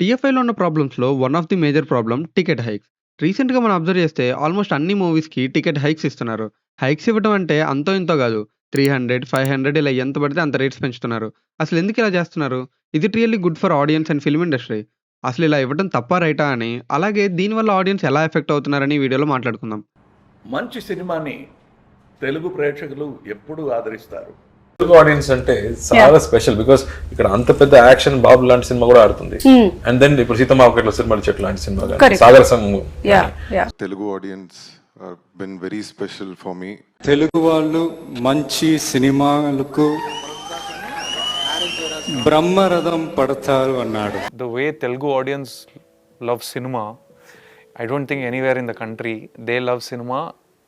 టీఎఫ్ఐలో ఉన్న ప్రాబ్లమ్స్‌లో one of the major problem ticket hikes. రీసెంట్‌గా మనం అబ్జర్వ్ చేస్తే ఆల్మోస్ట్ అన్ని మూవీస్‌కి టికెట్ హైక్స్ ఇస్తున్నారు. హైక్స్ ఇవ్వడం అంటే అంతో ఇంతో కాదు. 300, 500 ఇలా ఎంత పడితే అంత రేట్స్ పెంచుతున్నారు. అసలెందుకు ఇలా చేస్తున్నారు? Is it really good for audience and film industry? అసలు ఇలా ఇవ్వడం తప్పా? రైటా? అని అలాగే దీనివల్ల ఆడియన్స్ ఎలా ఎఫెక్ట్ అవుతున్నారని ఈ వీడియోలో మాట్లాడుకుందాం. మంచి సినిమాని తెలుగు ప్రేక్షకులు ఎప్పుడూ ఆదరిస్తారు. తెలుగు ఆడియన్స్ అంటే చాలా స్పెషల్ బికాస్ ఇక్కడ అంత పెద్ద యాక్షన్ బాబు లాంటి సినిమా కూడా ఆడుతుంది. అండ్ దెన్ ఇప్పుడు సీతమ్మాపేటలో సినిమా చెట్టు లాంటి సినిమా కానీ Correct. సాగర సంఘం Telugu audience been very special for me. Telugu వాళ్ళు మంచి సినిమాలకు బ్రహ్మరథం పడతారు అన్నాడు. The way Telugu audience love cinema, I don't think anywhere in the country they love cinema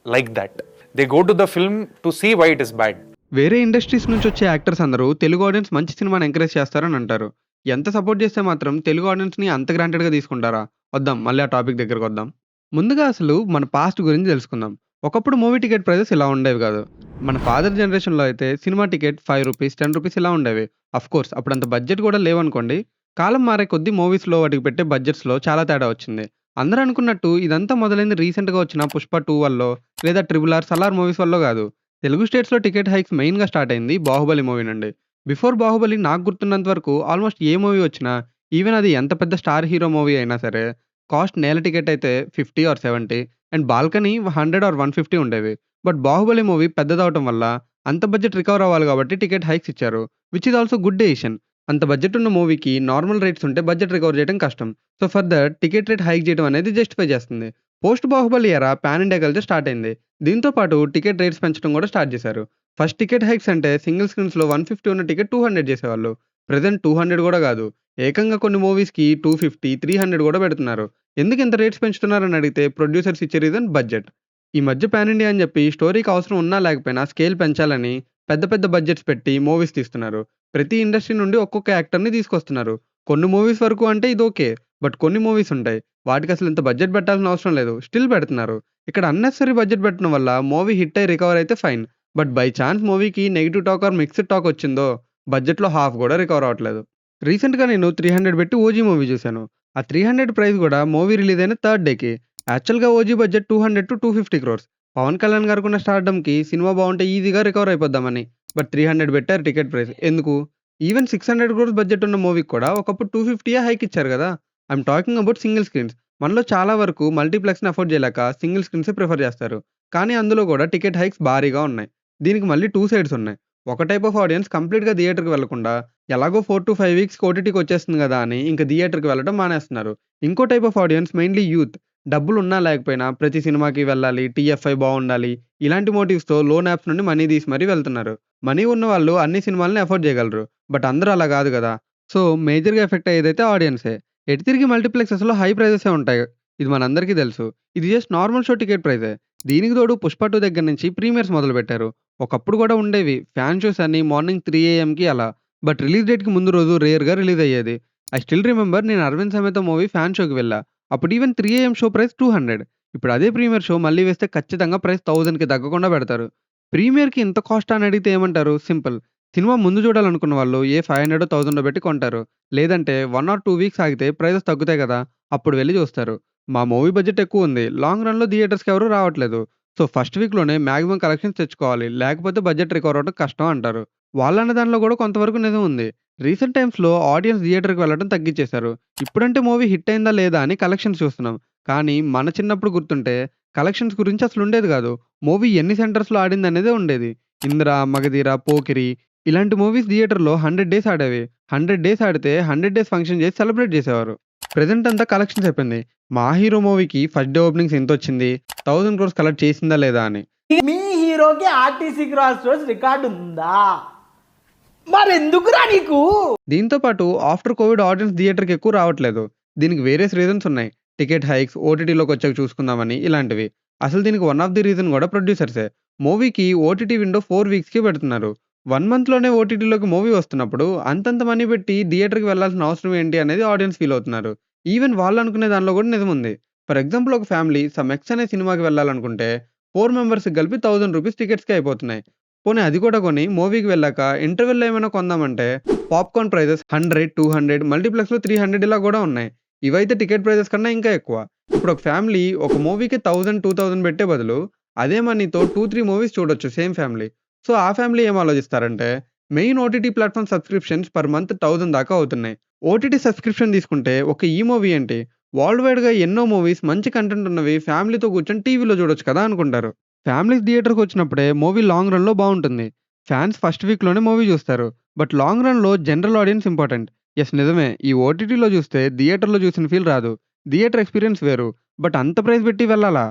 like that. They go to the film to see why it is bad. వేరే industries నుంచి వచ్చే actors అందరూ Telugu audience మంచి సినిమాని encourage చేస్తారని అంటారు. ఎంత support చేస్తే మాత్రం తెలుగు ఆడియన్స్‌ని అంత గ్రాంటెడ్‌గా తీసుకుంటారా? వద్దాం మళ్ళీ ఆ టాపిక్ దగ్గరికి వద్దాం. ముందుగా అసలు మన పాస్ట్ గురించి తెలుసుకుందాం. ఒకప్పుడు మూవీ టికెట్ ప్రైసెస్ ఇలా ఉండేవి కాదు. మన ఫాదర్ జనరేషన్‌లో అయితే సినిమా టికెట్ రూ. 5, రూ. 10 ఇలా ఉండేవి. ఆఫ్‌కోర్స్ అప్పుడంత బడ్జెట్ కూడా లేవనుకోండి. కాలం మారే కొద్దీ మూవీస్‌లో వాటికి పెట్టే బడ్జెట్స్‌లో చాలా తేడా వచ్చింది. అందరూ అనుకున్నట్టు ఇదంతా మొదలైంది రీసెంట్‌గా వచ్చిన 'పుష్ప 2' వల్లో లేదా 'ట్రిపుల్ ఆర్', 'సలార్' మూవీస్ వల్లో కాదు. తెలుగు స్టేట్స్‌లో టికెట్ హైక్స్ మెయిన్‌గా స్టార్ట్ అయింది 'బాహుబలి' మూవీ నుండి. బిఫోర్ 'బాహుబలి' నాకు గుర్తున్నంత వరకు ఆల్మోస్ట్ ఏ మూవీ వచ్చినా ఈవెన్ అది ఎంత పెద్ద స్టార్ హీరో మూవీ అయినా సరే కాస్ట్ నేల టికెట్ అయితే 50 ఆర్ 70 అండ్ బాల్కనీ 100 ఆర్ 150 ఉండేవి. బట్ 'బాహుబలి' మూవీ పెద్దదవటం వల్ల అంత బడ్జెట్ రికవర్ అవ్వాలి కాబట్టి టికెట్ హైక్స్ ఇచ్చారు. Which is also good decision. అంత బడ్జెట్ ఉన్న మూవీకి నార్మల్ రేట్స్ ఉంటే బడ్జెట్ రికవర్ చేయడం కష్టం. So for that ticket rate hike చేయడం అనేది జస్టిఫై చేస్తుంది. పోస్ట్ 'బాహుబలి' ఎరా పాన్ ఇండియా కల్చర్ స్టార్ట్ అయింది. దీంతో పాటు టికెట్ రేట్స్ పెంచడం కూడా స్టార్ట్ చేశారు. ఫస్ట్ టికెట్ హైక్స్ అంటే సింగిల్ స్క్రీన్స్‌లో 150 ఉన్న టికెట్ 200 చేసేవాళ్ళు. ప్రెజెంట్ 200 కూడా కాదు. ఏకంగా కొన్ని మూవీస్‌కి 250, 300 కూడా పెడుతున్నారు. ఎందుకు ఇంత రేట్స్ పెంచుతున్నారని అడిగితే ప్రొడ్యూసర్స్ ఇచ్చే రీజన్ బడ్జెట్. ఈ మధ్య పాన్ ఇండియా అని చెప్పి స్టోరీకి అవసరం ఉన్నా లేకపోయినా స్కేల్ పెంచాలని పెద్ద పెద్ద బడ్జెట్స్ పెట్టి మూవీస్ తీస్తున్నారు. ప్రతి ఇండస్ట్రీ నుండి ఒక్కొక్క యాక్టర్‌ని తీసుకొస్తున్నారు. కొన్ని మూవీస్ వరకు అంటే ఇది ఓకే. బట్ కొన్ని మూవీస్ ఉంటాయి. వాటికి అసలు ఇంత బడ్జెట్ పెట్టాల్సిన అవసరం లేదు. స్టిల్ పెడుతున్నారు. ఇక్కడ అన్నెసెసరీ బడ్జెట్ పెట్టడం వల్ల మూవీ హిట్ అయ్యి రికవర్ అయితే ఫైన్. బట్ బై ఛాన్స్ మూవీకి negative talk or mixed talk వచ్చిందో బడ్జెట్‌లో హాఫ్ కూడా రికవర్ అవ్వట్లేదు. రీసెంట్‌గా నేను 300 పెట్టి 'ఓజీ' మూవీ చూసాను. ఆ 300 ప్రైస్ కూడా మూవీ రిలీజ్ అయిన థర్డ్ డేకి. యాక్చువల్‌గా 'OG' budget 200-250 crores. Pawan Kalyan గారికున్న స్టార్డమ్‌కి సినిమా బావుంటే ఈజీగా రికవర్ అయిపోద్దామని. బట్ 300 పెట్టారు టికెట్ ప్రైస్. ఎందుకు? ఈవెన్ 600 క్రోర్స్ బడ్జెట్ ఉన్న మూవీకి కూడా ఒకప్పుడు 250 హైక్ ఇచ్చారు కదా! I'm talking about single screens. మనలో చాలా వరకు మల్టీప్లెక్స్‌ని అఫోర్డ్ చేయలేక సింగిల్ స్క్రీన్సే ప్రిఫర్ చేస్తారు. కానీ అందులో కూడా టికెట్ హైక్స్ భారీగా ఉన్నాయి. దీనికి మళ్ళీ 2 సైడ్స్ ఉన్నాయి. ఒక టైప్ ఆఫ్ ఆడియన్స్ కంప్లీట్‌గా థియేటర్‌కి వెళ్ళకుండా ఎలాగో 4-5 వీక్స్‌కి ఓటీటీకి వచ్చేస్తుంది కదా అని ఇంక థియేటర్‌కి వెళ్ళడం మానేస్తున్నారు. ఇంకో type of audience mainly youth. డబ్బులున్నా లేకపోయినా ప్రతి సినిమాకి వెళ్ళాలి, టీఎఫ్ఐ బావుండాలి ఇలాంటి మోటివ్స్‌తో లోన్ యాప్స్ నుండి మనీ తీసి మరీ వెళ్తున్నారు. మనీ ఉన్నవాళ్ళు అన్ని సినిమాలని అఫోర్డ్ చేయగలరు. బట్ అందరూ అలా కాదు కదా! సో మేజర్‌గా ఎఫెక్ట్ అయ్యేదైతే ఆడియన్సే. ఎటు తిరిగి మల్టీప్లెక్సెస్‌లో హై ప్రైజెసే ఉంటాయి. ఇది మనందరికీ తెలుసు. ఇది జస్ట్ నార్మల్ షో టికెట్ ప్రైజే. దీనికి తోడు 'పుష్ప 2' దగ్గర నుంచి ప్రీమియర్స్ మొదలుపెట్టారు. ఒకప్పుడు కూడా ఉండేవి. ఫ్యాన్ షోస్ అని మార్నింగ్ 3 ఏఎంకి అలా. బట్ రిలీజ్ డేట్‌కి ముందు రోజు రేర్‌గా రిలీజ్ అయ్యేది. ఐ స్టిల్ రిమెంబర్ నేను 'అరవింద్ సమేత' మూవీ ఫ్యాన్ షోకి వెళ్ళా. అప్పుడు ఈవెన్ 3 ఏఎం షో ప్రైస్ 200. ఇప్పుడు అదే ప్రీమియర్ షో మళ్ళీ వేస్తే ఖచ్చితంగా ప్రైస్ 1000కి తగ్గకుండా పెడతారు. ప్రీమియర్‌కి ఇంత కాస్టా అని అడిగితే ఏమంటారు? సింపుల్. సినిమా ముందు చూడాలనుకున్న వాళ్ళు ఏ 500, 1000 పెట్టి కొంటారు. లేదంటే 1 ఆర్ 2 వీక్స్ ఆగితే ప్రైజెస్ తగ్గుతాయి కదా! అప్పుడు వెళ్లి చూస్తారు. మా మూవీ బడ్జెట్ ఎక్కువుంది. లాంగ్ రన్‌లో థియేటర్స్‌కి ఎవరు రావట్లేదు. సో ఫస్ట్ వీక్‌లోనే మాక్సిమం కలెక్షన్స్ తెచ్చుకోవాలి. లేకపోతే బడ్జెట్ రికవర్ అవ్వడం కష్టం అంటారు. వాళ్ళన్న దానిలో కూడా కొంతవరకు నిజం ఉంది. రీసెంట్ టైమ్స్‌లో ఆడియన్స్ థియేటర్‌కి వెళ్ళడం తగ్గిచ్చేశారు. ఇప్పుడంటే మూవీ హిట్ అయిందా లేదా అని కలెక్షన్స్ చూస్తున్నాం. కానీ మన చిన్నప్పుడు గుర్తుంటే కలెక్షన్స్ గురించి అసలు ఉండేది కాదు. మూవీ ఎన్ని సెంటర్స్‌లో ఆడిందనేదే ఉండేది. 'ఇంద్ర', 'మగధీర', 'పోకిరి' ఇలాంటి మూవీస్ థియేటర్‌లో 100 డేస్ ఆడేవి. 100 డేస్ ఆడితే 100 డేస్ ఫంక్షన్ చేసి సెలబ్రేట్ చేసేవారు. ప్రెజెంట్ అంతా కలెక్షన్స్ అయిపోయింది. 'మా హీరో' మూవీకి ఫస్ట్ డే ఓపెనింగ్స్ ఎంతొచ్చింది? 1000 క్రోర్స్ కలెక్ట్ చేసిందా లేదా అని. మీ హీరోకి ఆర్టీసీ క్రాస్ రోడ్స్ రికార్డు ఉందా? మరెందుకురా నీకు? దీంతో పాటు ఆఫ్టర్ కోవిడ్ ఆడియన్స్ థియేటర్‌కి ఎక్కువ రావట్లేదు. దీనికి వేరియస్ రీజన్స్ ఉన్నాయి. టికెట్ హైక్స్, ఓటీటీలోకి వచ్చాక చూసుకుందామని ఇలాంటివి. అసలు దీనికి వన్ ఆఫ్ ది రీజన్ కూడా ప్రొడ్యూసర్సే. మూవీకి ఓటీటీ విండో 4 వీక్స్‌కి పెడుతున్నారు. 1 మంత్‌లోనే ఓటీటీలోకి మూవీ వస్తున్నప్పుడు అంతంత మనీ పెట్టి థియేటర్‌కి వెళ్ళాల్సిన అవసరం ఏంటి అనేది ఆడియన్స్ ఫీల్ అవుతున్నారు. ఈవెన్ వాళ్ళు అనుకునే దానిలో కూడా నిజముంది. ఫర్ ఎగ్జాంపుల్ ఒక ఫ్యామిలీ సమ్ ఎక్స్ అనే సినిమాకి వెళ్ళాలనుకుంటే 4 మెంబర్స్‌కి కలిపి రూ. 1000 టికెట్స్‌కే అయిపోతున్నాయి. పోనీ అది కూడా కొని మూవీకి వెళ్ళాక ఇంటర్వెల్‌లో ఏమైనా కొందామంటే పాప్‌కార్న్ ప్రైజెస్ 100, 200 మల్టీప్లెక్స్‌లో 300 ఇలా కూడా ఉన్నాయి. ఇవైతే టికెట్ ప్రైజెస్ కన్నా ఇంకా ఎక్కువ. ఇప్పుడు ఒక ఫ్యామిలీ ఒక మూవీకి 1000, 2000 పెట్టే బదులు అదే మనీతో 2, 3 మూవీస్ చూడొచ్చు సేమ్ ఫ్యామిలీ. సో, ఆ ఫ్యామిలీ ఏం ఆలోచిస్తారంటే main OTT platform subscriptions per month 1000 దాకా అవుతున్నాయి. ఓటీటీ సబ్స్క్రిప్షన్ తీసుకుంటే ఒక ఈ మూవీ ఏంటి? వరల్డ్ వైడ్‌గా ఎన్నో మూవీస్ మంచి కంటెంట్ ఉన్నవి ఫ్యామిలీతో కూర్చొని టీవీలో చూడొచ్చు కదా అనుకుంటారు. ఫ్యామిలీస్ థియేటర్‌కొచ్చినప్పుడే మూవీ లాంగ్ రన్‌లో బావుంటుంది. ఫ్యాన్స్ ఫస్ట్ వీక్‌లోనే మూవీ చూస్తారు. బట్ లాంగ్ రన్‌లో జనరల్ ఆడియన్స్ ఇంపార్టెంట్. యెస్ నిజమే. ఈ ఓటీటీలో చూస్తే థియేటర్‌లో చూసిన ఫీల్ రాదు. థియేటర్ ఎక్స్‌పీరియన్స్ వేరు. బట్ అంత ప్రైస్ పెట్టి వెళ్ళాలా?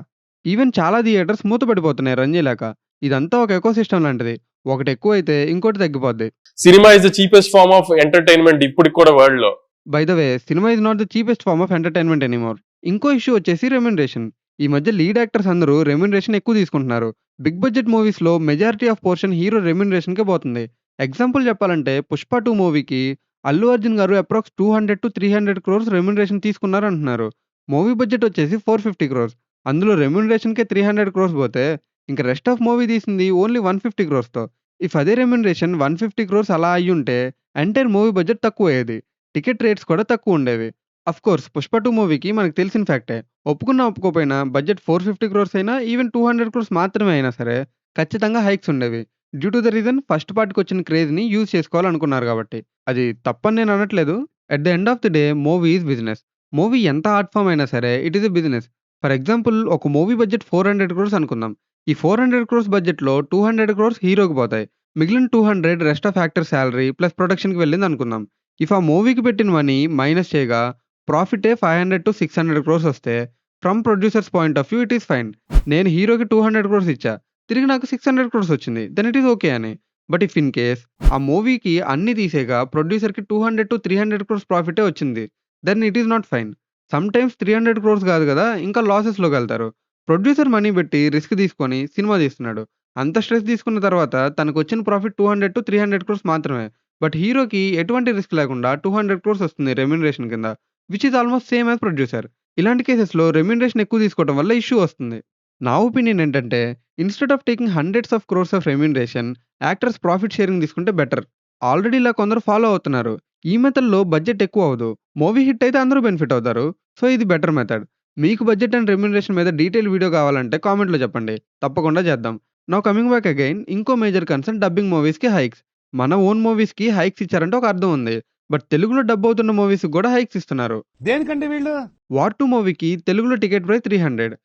ఈవెన్ చాలా థియేటర్స్ మూతపడిపోతున్నాయి రన్ చేయలేక. ఇదంతా ఒక ఎకోసిస్టమ్ లాంటిది. ఒకటి ఎక్కువైతే ఇంకోటి తగ్గిపోద్ది. Cinema is the cheapest form of entertainment ఇప్పటికి కూడా వరల్డ్ లో. By the way cinema is not the cheapest form of entertainment anymore. ఇంకో ఇష్యూ వచ్చేసి రెమ్యునరేషన్. ఈ మధ్య లీడ్ యాక్టర్స్ అందరూ రెమ్యునరేషన్ ఎక్కువ తీసుకుంటున్నారు. బిగ్ బడ్జెట్ మూవీస్‌లో మెజారిటీ ఆఫ్ పోర్షన్ హీరో రెమ్యునరేషన్‌కే పోతుంది. ఎగ్జాంపుల్ చెప్పాలంటే 'పుష్ప 2' మూవీకి అల్లు అర్జున్ గారు అప్రాక్స్ 200-300 క్రోర్స్ రెమ్యునరేషన్ తీసుకున్నారంటున్నారు. మూవీ బడ్జెట్ వచ్చేసి 450 క్రోర్స్. అందులో రెమ్యునరేషన్‌కే 300 క్రోర్స్ పోతే ఇంక రెస్ట్ ఆఫ్ మూవీ తీసింది ఓన్లీ 150 క్రోర్స్‌తో. ఇఫ్ అదే రెమ్యునరేషన్ 150 క్రోర్స్ అలా అయ్యుంటే ఎంటైర్ మూవీ బడ్జెట్ తక్కువయ్యేది. టికెట్ రేట్స్ కూడా తక్కువుండేవి. అఫ్‌కోర్స్ 'పుష్ప 2' మూవీకి మనకు తెలిసిన ఫ్యాక్టే. ఒప్పుకున్నా ఒప్పుకోపోయినా బడ్జెట్ 450 క్రోర్స్ అయినా ఈవెన్ 200 క్రోర్స్ మాత్రమే అయినా సరే ఖచ్చితంగా హైక్స్ ఉండేవి. Due to the reason first పార్ట్‌కొచ్చిన క్రేజ్‌ని యూజ్ చేసుకోవాలనుకున్నారు కాబట్టి. అది తప్పని నేను అనట్లేదు. At the end of the day movie is business. Movie ఎంత ఆర్ట్ ఫార్మ్ అయినా సరే it is a business. For example ఒక మూవీ బడ్జెట్ 400 క్రోర్స్ అనుకుందాం. ఈ 400 క్రోర్స్ బడ్జెట్‌లో 200 క్రోర్స్ హీరోకి పోతాయి. మిగిలిన 200 rest of actor salary plus ప్రొడక్షన్‌కి వెళ్ళిందనుకుందాం. ఇఫ్ ఆ మూవీకి పెట్టిన మనీ మైనస్ చేయగా ప్రాఫిటే 500-600 క్రోర్స్ వస్తే from producers point of view it is fine. నేను హీరోకి 200 క్రోర్స్ ఇచ్చా. తిరిగి నాకు 600 క్రోర్స్ వచ్చింది. దెన్ ఇట్ ఈస్ ఓకే అని. బట్ ఇఫ్ ఇన్ కేస్ ఆ మూవీకి అన్నీ తీసేయగా ప్రొడ్యూసర్‌కి 200-300 క్రోర్స్ ప్రాఫిటే వచ్చింది. Then it is not fine. Sometimes 300 crores కాదు కదా! ఇంకా లాసెస్‌లోకెళ్తారు. ప్రొడ్యూసర్ మనీ పెట్టి రిస్క్ తీసుకొని సినిమా తీస్తున్నాడు. అంత స్ట్రెస్ తీసుకున్న తర్వాత తనకొచ్చిన ప్రాఫిట్ 200-300 క్రోర్స్ మాత్రమే. బట్ హీరోకి ఎటువంటి రిస్క్ లేకుండా 200 క్రోర్స్ వస్తుంది రెమ్యునరేషన్ కింద. Which is almost same as producer. ఇలాంటి కేసెస్‌లో రెమ్యునరేషన్ ఎక్కువ తీసుకోవడం వల్ల ఇష్యూ వస్తుంది. నా ఒపీనియన్ ఏంటంటే instead of taking hundreds of crores of remuneration actors profit sharing తీసుకుంటే బెటర్. ఆల్రెడీ ఇలా కొందరు ఫాలో అవుతున్నారు. ఈ మెథడ్‌లో బడ్జెట్ ఎక్కువ అవ్వదు. మూవీ హిట్ అయితే అందరూ బెనిఫిట్ అవుతారు. సో, ఇది బెటర్ మెథడ్. మీకు బడ్జెట్ అండ్ రెమ్యునరేషన్ మీద డీటెయిల్ వీడియో కావాలంటే కామెంట్‌లో చెప్పండి. తప్పకుండా చేద్దాం. నౌ కమింగ్ బ్యాక్ అగైన్ ఇంకో మేజర్ కన్సర్న్ డబ్బింగ్ మూవీస్‌కి హైక్స్. మన ఓన్ మూవీస్‌కి హైక్స్ ఇచ్చారంటే ఒక అర్థం ఉంది. బట్ తెలుగులో డబ్ అవుతున్న మూవీస్‌కి కూడా హైక్స్ ఇస్తున్నారు. దేనికంటే వీళ్ళు 'వార్ 2' మూవీకి తెలుగులో టికెట్ ప్రైస్ 300.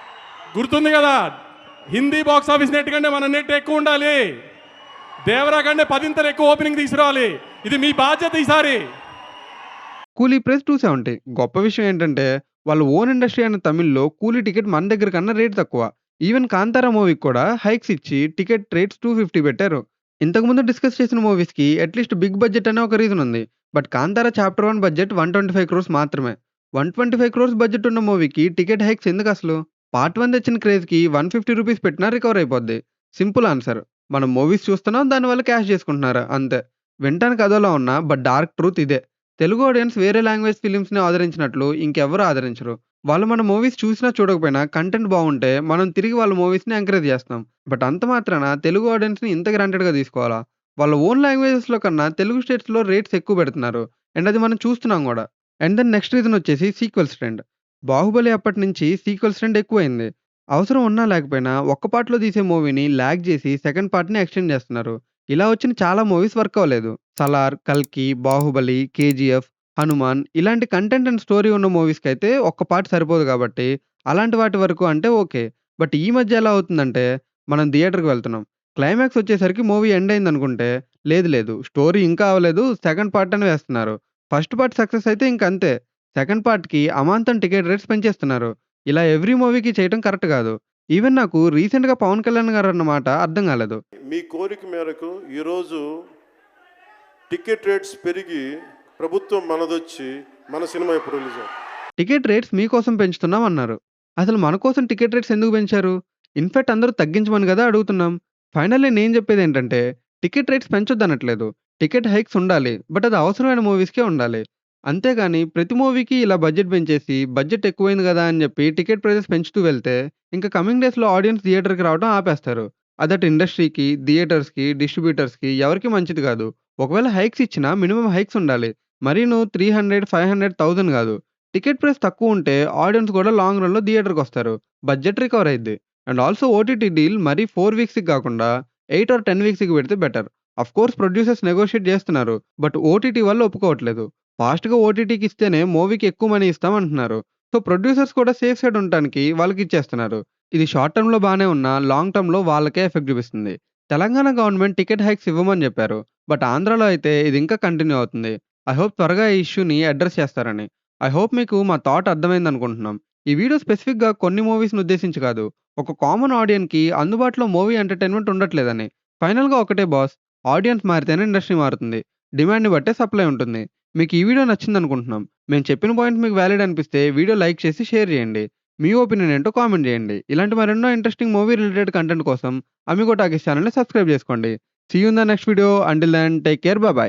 గుర్తుంది కదా, హిందీ బాక్స్ ఆఫీస్ నెట్ కంటే మన నెట్ ఎక్కువ ఉండాలి. దేవరా కంటే 10 ఎక్కువ ఓపెనింగ్ తీసుకురావాలి. ఇది మీ బాధ్యత ఈసారి. 'కూలీ' ప్రైస్ 270. గొప్ప విషయం ఏంటంటే వాళ్ళ ఓన్ ఇండస్ట్రీ అయిన తమిళ్‌లో 'కూలీ' టికెట్ మన దగ్గర కన్నా రేట్ తక్కువ. ఈవెన్ 'కాంతార' మూవీకి కూడా హైక్స్ ఇచ్చి టికెట్ రేట్స్ 250 పెట్టారు. ఇంతకుముందు డిస్కస్ చేసిన మూవీస్‌కి అట్‌లీస్ట్ బిగ్ బడ్జెట్ అనే ఒక రీజన్ ఉంది. But 'Kantara' chapter 1 budget 125 crores మాత్రమే. 125 క్రోర్స్ బడ్జెట్ ఉన్న మూవీకి టికెట్ హైక్స్ ఎందుకసలు? పార్ట్ 1 తెచ్చిన క్రేజ్‌కి 150 రూపీస్ పెట్టినా రికవర్ అయిపోద్ది. Simple answer. మనం మూవీస్ చూస్తున్నాం, దానివల్ల క్యాష్ చేసుకుంటున్నారు అంతే. వినటానికి అదోలా ఉన్నా బట్ డార్క్ ట్రూత్ ఇదే. తెలుగు ఆడియన్స్ వేరే లాంగ్వేజ్ ఫిలిమ్స్‌ని ఆదరించినట్లు ఇంకెవ్వరు ఆదరించరు. వాళ్ళు మన మూవీస్ చూసినా చూడకపోయినా కంటెంట్ బావుంటే మనం తిరిగి వాళ్ళ మూవీస్‌ని ఎంకరేజ్ చేస్తాం. బట్ అంత మాత్రాన తెలుగు ఆడియన్స్‌ని ఇంత గ్రాంటెడ్‌గా తీసుకోవాలా? వాళ్ళ ఓన్ లాంగ్వేజెస్‌లో కన్నా తెలుగు స్టేట్స్‌లో రేట్స్ ఎక్కువ పెడుతున్నారు. అండ్ అది మనం చూస్తున్నాం గూడా. అండ్ దెన్ నెక్స్ట్ రీజన్ వచ్చేసి సీక్వెల్స్ ట్రెండ్. 'బాహుబలి' అప్పటినుంచి సీక్వెల్స్ ట్రెండ్ ఎక్కువైంది. అవసరం ఉన్నా లేకపోయినా ఒక్క పార్ట్‌లో తీసే మూవీని ల్యాగ్ చేసి సెకండ్ పార్ట్‌ని ఎక్స్‌టెండ్ చేస్తున్నారు. ఇలా వచ్చిన చాలా మూవీస్ వర్క్ అవ్వలేదు. 'సలార్', 'కల్కి', 'బాహుబలి', 'కేజీఎఫ్', 'హనుమాన్' ఇలాంటి కంటెంట్ అండ్ స్టోరీ ఉన్న మూవీస్‌కైతే ఒక్క పార్ట్ సరిపోదు కాబట్టి అలాంటి వాటి వరకు అంటే ఓకే. బట్ ఈ మధ్య ఎలా అవుతుందంటే మనం థియేటర్‌కి వెళ్తున్నాం. క్లైమాక్స్ వచ్చేసరికి మూవీ ఎండ్ అయిందనుకుంటే లేదు లేదు స్టోరీ ఇంకా అవ్వలేదు సెకండ్ పార్ట్ అని వేస్తున్నారు. ఫస్ట్ పార్ట్ సక్సెస్ అయితే ఇంకంతే. సెకండ్ పార్ట్‌కి అమాంతం టికెట్ రేట్స్ పెంచేస్తున్నారు. ఇలా ఎవ్రీ మూవీకి చేయటం కరెక్ట్ కాదు. ఈవెన్ నాకు రీసెంట్‌గా 'పవన్ కళ్యాణ్' గారు అన్న మాట అర్థం కాలేదు. మీ కోరిక మేరకు ఈరోజు టికెట్ రేట్స్ పెరిగి ప్రభుత్వం మనదొచ్చి మన సినిమా ఎప్పుడు రిలీజ్ అవుతుంది. టికెట్ రేట్స్ మీకోసం పెంచుతున్నాం అన్నారు. అసలు మన కోసం టికెట్ రేట్స్ ఎందుకు పెంచారు? ఇన్‌ఫాక్ట్ అందరూ తగ్గించమని గదా అడుగుతున్నాం. ఫైనల్లీ నేను చెప్పేదేంటంటే టికెట్ రేట్స్ పెంచొద్దనట్లేదు. టికెట్ హైక్స్ ఉండాలి. బట్ అది అవసరమైన మూవీస్‌కే ఉండాలి. అంతేగాని ప్రతి మూవీకి ఇలా బడ్జెట్ పెంచేసి బడ్జెట్ ఎక్కువైంది గదా అని చెప్పి టికెట్ ప్రైసెస్ పెంచుతూ వెళ్తే ఇంక కమింగ్ డేస్‌లో ఆడియన్స్ థియేటర్‌కి రావడం ఆపేస్తారు. అదట ఇండస్ట్రీకి, థియేటర్స్‌కి, డిస్ట్రిబ్యూటర్స్‌కి ఎవరికీ మంచిది కాదు. ఒకవేళ హైక్స్ ఇచ్చినా మినిమమ్ హైక్స్ ఉండాలి. మరీను 300, 500, 1000 కాదు. టికెట్ ప్రైస్ తక్కువ ఉంటే ఆడియన్స్ కూడా లాంగ్ రన్‌లో థియేటర్‌కొస్తారు. బడ్జెట్ రికవర్ అయిద్ది. అండ్ ఆల్సో ఓటీటీ డీల్ మరీ 4 వీక్స్‌కి కాకుండా 8 ఆర్ 10 వీక్స్‌కి పెడితే బెటర్. అఫ్‌కోర్స్ ప్రొడ్యూసర్స్ నెగోషియేట్ చేస్తున్నారు. బట్ ఓటీటీ వాళ్ళు ఒప్పుకోవట్లేదు. ఫాస్ట్‌గా ఓటీటీకి ఇస్తేనే మూవీకి ఎక్కువ మనీ ఇస్తాం అంటున్నారు. సో ప్రొడ్యూసర్స్ కూడా సేఫ్ సైడ్ ఉండటానికి వాళ్ళకిచ్చేస్తున్నారు. ఇది షార్ట్ టర్మ్‌లో బానే ఉన్నా లాంగ్ టర్మ్‌లో వాళ్ళకే ఎఫెక్ట్ చూపిస్తుంది. తెలంగాణ గవర్నమెంట్ టికెట్ హైక్స్ ఇవ్వమని చెప్పారు. బట్ ఆంధ్రాలో అయితే ఇది ఇంకా కంటిన్యూ అవుతుంది. ఐ హోప్ త్వరగా ఈ ఇష్యూని అడ్రెస్ చేస్తారని. ఐ హోప్ మీకు మా థాట్ అర్థమైందనుకుంటున్నాం. ఈ వీడియో స్పెసిఫిక్‌గా కొన్ని మూవీస్‌ని ఉద్దేశించి కాదు. ఒక కామన్ ఆడియన్‌కి అందుబాటులో మూవీ ఎంటర్‌టైన్‌మెంట్ ఉండట్లేదని. ఫైనల్‌గా ఒకటే బాస్, ఆడియన్స్ మారితేనే ఇండస్ట్రీ మారుతుంది. డిమాండ్‌ని బట్టే సప్లై ఉంటుంది. మీకు ఈ వీడియో నచ్చిందనుకుంటున్నాం. మేము చెప్పిన పాయింట్స్ మీకు వాలిడ్ అనిపిస్తే వీడియో లైక్ చేసి షేర్ చేయండి. మీ ఒపీనియన్ ఏంటో కామెంట్ చేయండి. ఇలాంటి మరెన్నో ఇంట్రెస్టింగ్ మూవీ రిలేటెడ్ కంటెంట్ కోసం అమిగో టాకీస్ ఛానల్‌ని సబ్స్క్రైబ్ చేసుకోండి. See you in the next video. Until then take care. Bye by.